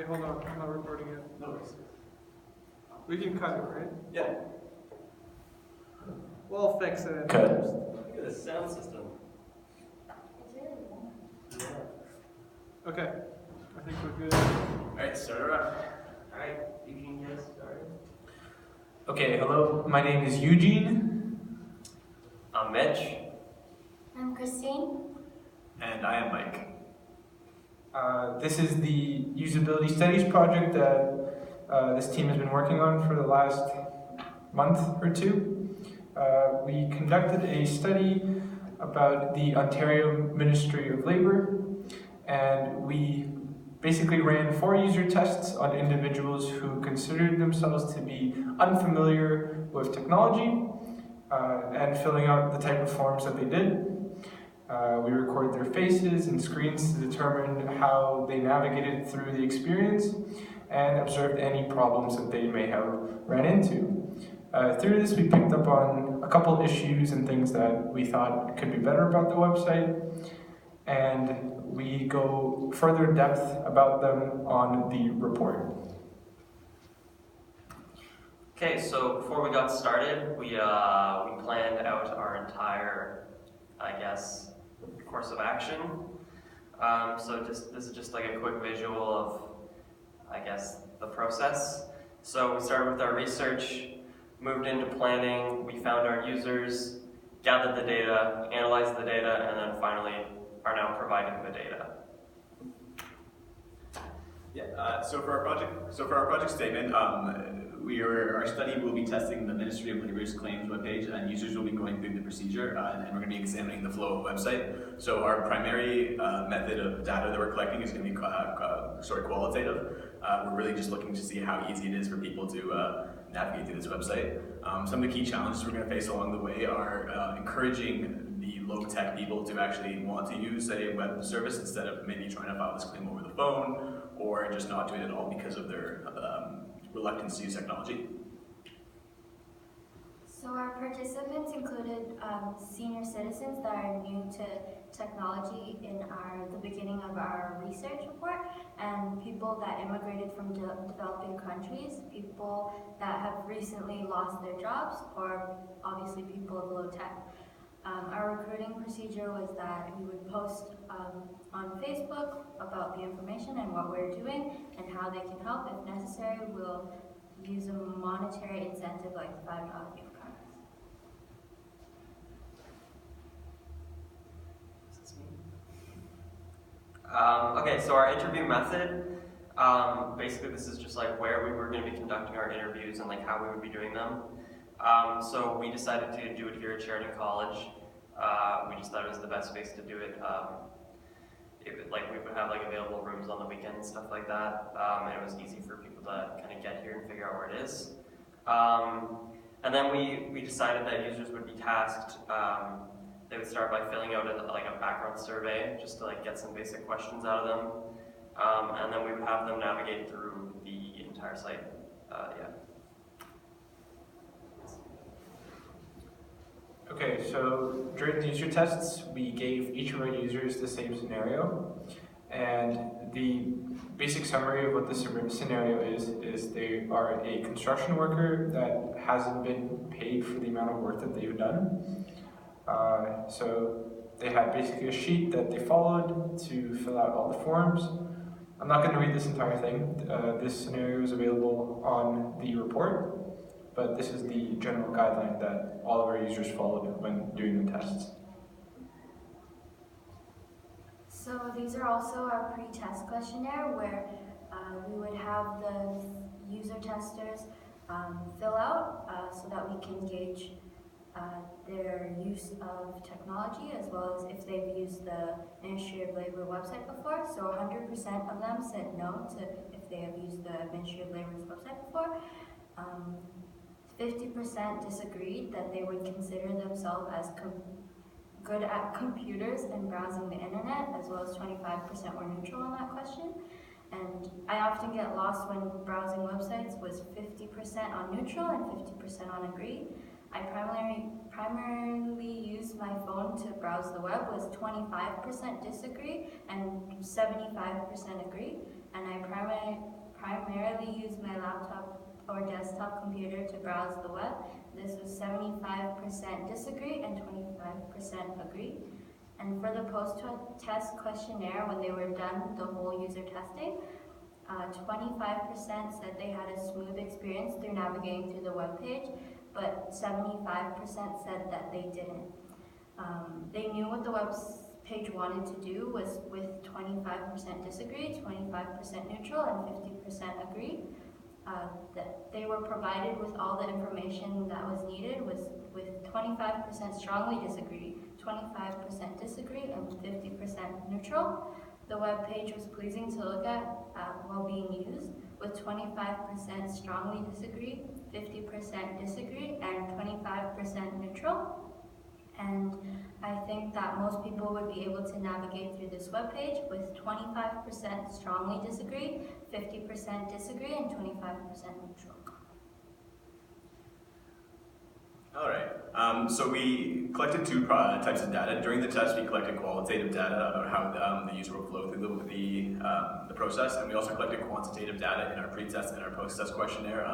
Wait, hold on. I'm not recording it. No worries. We can cut it, right? Yeah. We'll fix it. Cut. Look at the sound system. Okay. I think we're good. Alright, start her off. Alright, you can get us started. Okay, hello. My name is Eugene. I'm Mitch. I'm Christine. And I am Mike. This is the Usability Studies project that this team has been working on for the last month or two. We conducted a study about the Ontario Ministry of Labour, and we basically ran 4 user tests on individuals who considered themselves to be unfamiliar with technology and filling out the type of forms that they did. We recorded their faces and screens to determine how they navigated through the experience and observed any problems that they may have ran into. Through this, we picked up on a couple issues and things that we thought could be better about the website, and we go further in depth about them on the report. Okay, so before we got started, we planned out our entire, course of action. This is just like a quick visual of, the process. So we started with our research, moved into planning, we found our users, gathered the data, analyzed the data, and then finally are now providing the data. Yeah. So for our project statement, our study will be testing the Ministry of Labour's claims webpage, and users will be going through the procedure, and we're going to be examining the flow of the website. So our primary method of data that we're collecting is going to be qualitative. We're really just looking to see how easy it is for people to navigate through this website. Some of the key challenges we're going to face along the way are encouraging the low-tech people to actually want to use a web service instead of maybe trying to file this claim over the phone, or just not doing it at all because of their reluctance to use technology. So our participants included senior citizens that are new to technology in the beginning of our research report, and people that immigrated from developing countries, people that have recently lost their jobs, or obviously people of low tech. Our recruiting procedure was that we would post on Facebook about the information and what we're doing and how they can help. If necessary, we'll use a monetary incentive like $5 gift cards. Okay, so our interview method, basically this is just like where we were going to be conducting our interviews and like how we would be doing them. So we decided to do it here at Sheridan College. We just thought it was the best space to do it. We would have available rooms on the weekend and stuff like that, and it was easy for people to kind of get here and figure out where it is. And then we decided that users would be tasked. They would start by filling out a background survey just to get some basic questions out of them, and then we would have them navigate through the entire site. Okay, so during the user tests, we gave each of our users the same scenario, and the basic summary of what the scenario is they are a construction worker that hasn't been paid for the amount of work that they've done. So they had basically a sheet that they followed to fill out all the forms. I'm not going to read this entire thing. This scenario is available on the report, but this is the general guideline that all of our users followed when doing the tests. So these are also our pre-test questionnaire where we would have the user testers fill out so that we can gauge their use of technology, as well as if they've used the Ministry of Labour website before. So 100% of them said no to if they have used the Ministry of Labour's website before. 50% disagreed that they would consider themselves as good at computers and browsing the internet, as well as 25% were neutral on that question. And I often get lost when browsing websites was 50% on neutral and 50% on agree. I primarily use my phone to browse the web, was 25% disagree and 75% agree. and I primarily use my laptop or desktop computer to browse the web. This was 75% disagree and 25% agree. And for the post-test questionnaire, when they were done, the whole user testing, 25% said they had a smooth experience through navigating through the web page, but 75% said that they didn't. They knew what the web page wanted to do was with 25% disagree, 25% neutral, and 50% agree. That they were provided with all the information that was needed was with 25% strongly disagree, 25% disagree, and 50% neutral. The web page was pleasing to look at while being used, with 25% strongly disagree, 50% disagree, and 25% neutral. And I think that most people would be able to navigate through this web page with 25% strongly disagree, 50% disagree, and 25% neutral. All right. So we collected two types of data. During the test, we collected qualitative data about how the user will flow through the process, and we also collected quantitative data in our pre-test and our post-test questionnaire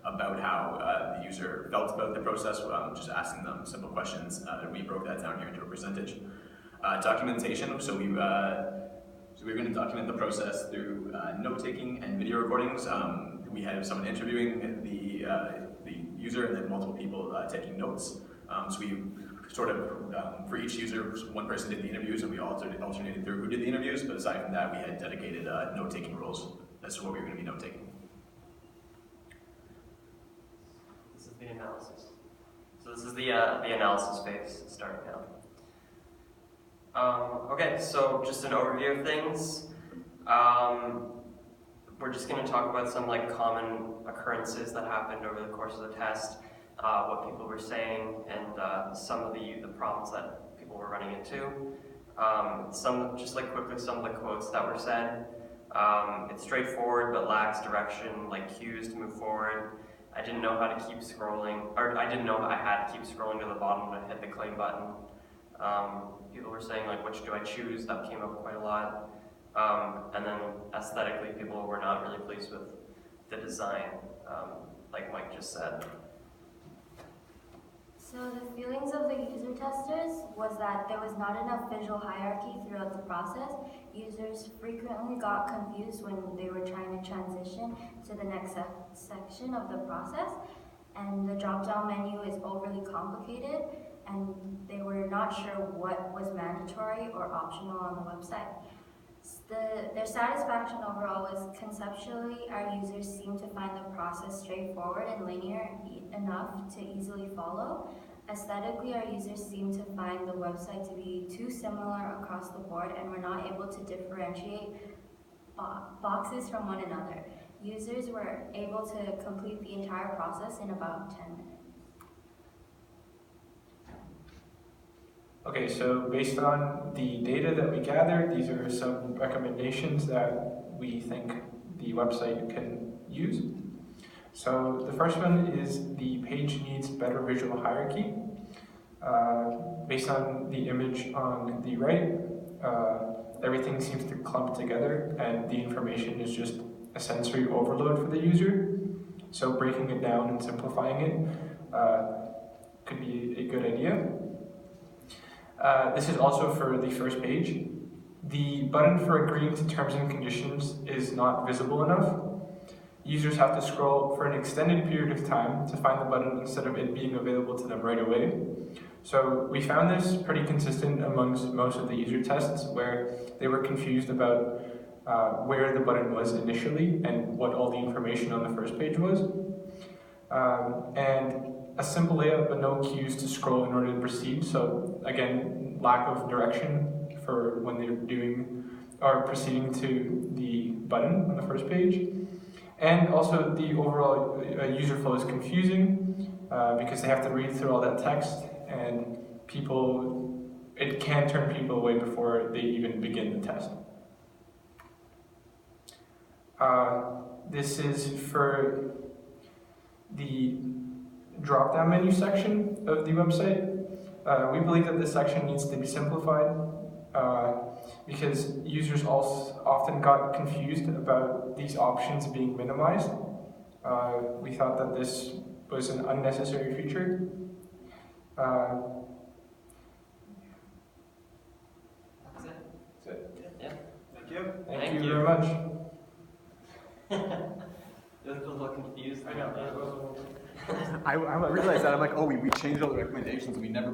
about how the user felt about the process, just asking them simple questions. We broke that down here into a percentage. Documentation. So we we're going to document the process through note-taking and video recordings. We had someone interviewing the user and then multiple people taking notes. So we sort of, for each user, one person did the interviews and we alternated through who did the interviews, but aside from that, we had dedicated note-taking roles. That's what we were going to be note-taking. This is the analysis. So this is the analysis phase starting now. Okay, so just an overview of things. We're just going to talk about some common occurrences that happened over the course of the test, what people were saying, and some of the problems that people were running into. Quickly, some of the quotes that were said. It's straightforward but lacks direction, like cues to move forward. I didn't know how to keep scrolling, or I didn't know I had to keep scrolling to the bottom to hit the claim button. People were saying which do I choose? That came up quite a lot. And then aesthetically, people were not really pleased with the design, like Mike just said. So the feelings of the user testers was that there was not enough visual hierarchy throughout the process. Users frequently got confused when they were trying to transition to the next section of the process, and the drop-down menu is overly complicated, and they were not sure what was mandatory or optional on the website. Their satisfaction overall was conceptually, our users seemed to find the process straightforward and linear enough to easily follow. Aesthetically, our users seemed to find the website to be too similar across the board and were not able to differentiate boxes from one another. Users were able to complete the entire process in about 10 minutes. Okay, so based on the data that we gathered, these are some recommendations that we think the website can use. So the first one is the page needs better visual hierarchy. Based on the image on the right, everything seems to clump together and the information is just a sensory overload for the user. So breaking it down and simplifying it could be a good idea. This is also for the first page. The button for agreeing to terms and conditions is not visible enough. Users have to scroll for an extended period of time to find the button instead of it being available to them right away. So we found this pretty consistent amongst most of the user tests where they were confused about where the button was initially and what all the information on the first page was. And a simple layout but no cues to scroll in order to proceed. So again, lack of direction for when they're doing or proceeding to the button on the first page. And also the overall user flow is confusing because they have to read through all that text and it can turn people away before they even begin the test. This is for the drop-down menu section of the website. We believe that this section needs to be simplified because because users also often got confused about these options being minimized. We thought that this was an unnecessary feature. That's it. That's it. Yeah. Thank you. Thank you very much. You look a little confused. I know. I realized that. I'm like, oh, we changed all the recommendations. We never